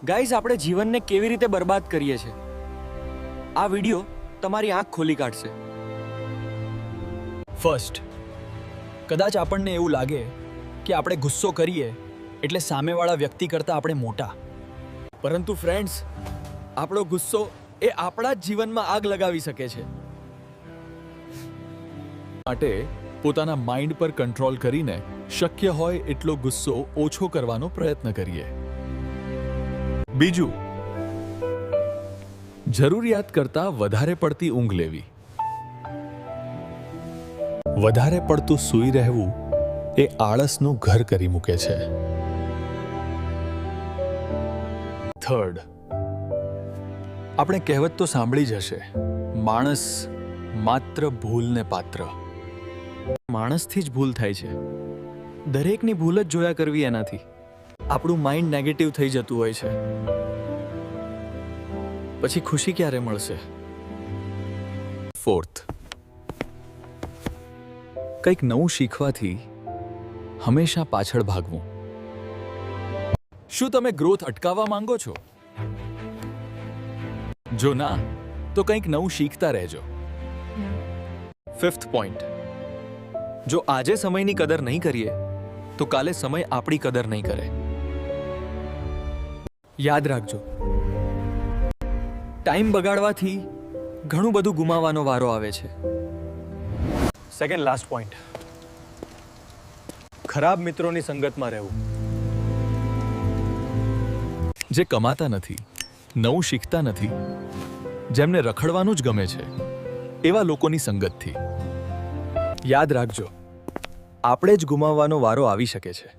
Guys, આપણે જીવનને કેવી રીતે બરબાદ કરીએ છીએ આ વિડિયો તમારી આંખ ખોલી કાઢશે. ફર્સ્ટ, કદાચ આપણને એવું લાગે કે આપણે ગુસ્સો કરીએ એટલે સામેવાળા વ્યક્તિ કરતાં આપણે મોટા. પરંતુ ફ્રેન્ડ્સ, આપણો ગુસ્સો એ આપણા જ જીવનમાં આગ લગાવી શકે છે. માટે પોતાના માઇન્ડ પર કંટ્રોલ કરીને શક્ય હોય એટલો ગુસ્સો ઓછો કરવાનો પ્રયત્ન કરીએ. બીજું, જરૂરિયાત કરતાં વધારે પડતી ઊંઘ લેવી. વધારે પડતું સૂઈ રહેવું એ આળસનું ઘર કરી મૂકે છે. થર્ડ, આપણે કહેવત તો સાંભળી જ હશે, માણસ માત્ર ભૂલને પાત્ર. માણસથી જ ભૂલ થાય છે. દરેકની ભૂલ જ જોયા કરવી એનાથી આપણું માઇન્ડ નેગેટિવ થઈ જતું હોય છે. પછી ખુશી ક્યારે મળશે? ફોર્થ, કંઈક નવું શીખવાથી હંમેશા પાછળ ભાગવું. શું તમે ગ્રોથ અટકાવવા માંગો છો? જો ના, તો કંઈક નવું શીખતા રહેજો. ફિફ્થ પોઈન્ટ, જો આજે સમયની કદર નહીં કરીએ તો કાલે સમય આપણી કદર નહીં કરે. યાદ રાખજો, ટાઈમ બગાડવાથી ઘણું બધું ગુમાવવાનો વારો આવે છે. સેકન્ડ લાસ્ટ પોઈન્ટ, ખરાબ મિત્રોની સંગતમાં રહેવું. જે કમાતા નથી, નવું શીખતા નથી, જેમને રખડવાનું જ ગમે છે, એવા લોકોની સંગતથી. યાદ રાખજો, આપણે જ ગુમાવવાનો વારો આવી શકે છે.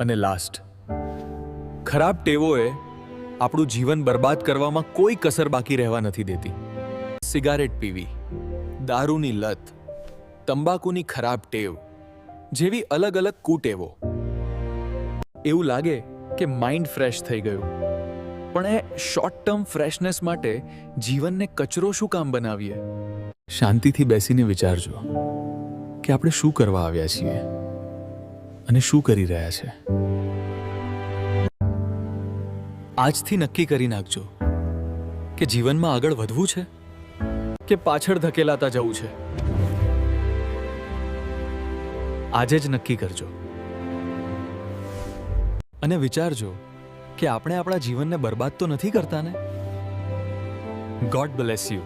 અને લાસ્ટ, ખરાબ ટેવોએ આપણું જીવન બરબાદ કરવામાં કોઈ કસર બાકી રહેવા નથી દેતી. સિગારેટ પીવી, દારૂની લત, તંબાકુની ખરાબ ટેવ જેવી અલગ અલગ કુટેવો. એવું લાગે કે માઇન્ડ ફ્રેશ થઈ ગયું, પણ એ શોર્ટ ટર્મ ફ્રેશનેસ માટે જીવનને કચરો શું કામ બનાવીએ? શાંતિથી બેસીને વિચારજો કે આપણે શું કરવા આવ્યા છીએ અને શું કરી રહ્યા છે. આજથી નક્કી કરી નાખજો કે જીવનમાં આગળ વધવું છે કે પાછળ ધકેલાતા જવું છે. આજે જ નક્કી કરજો અને વિચારજો કે આપણે આપણા જીવનને બરબાદ તો નથી કરતા ને. God bless you.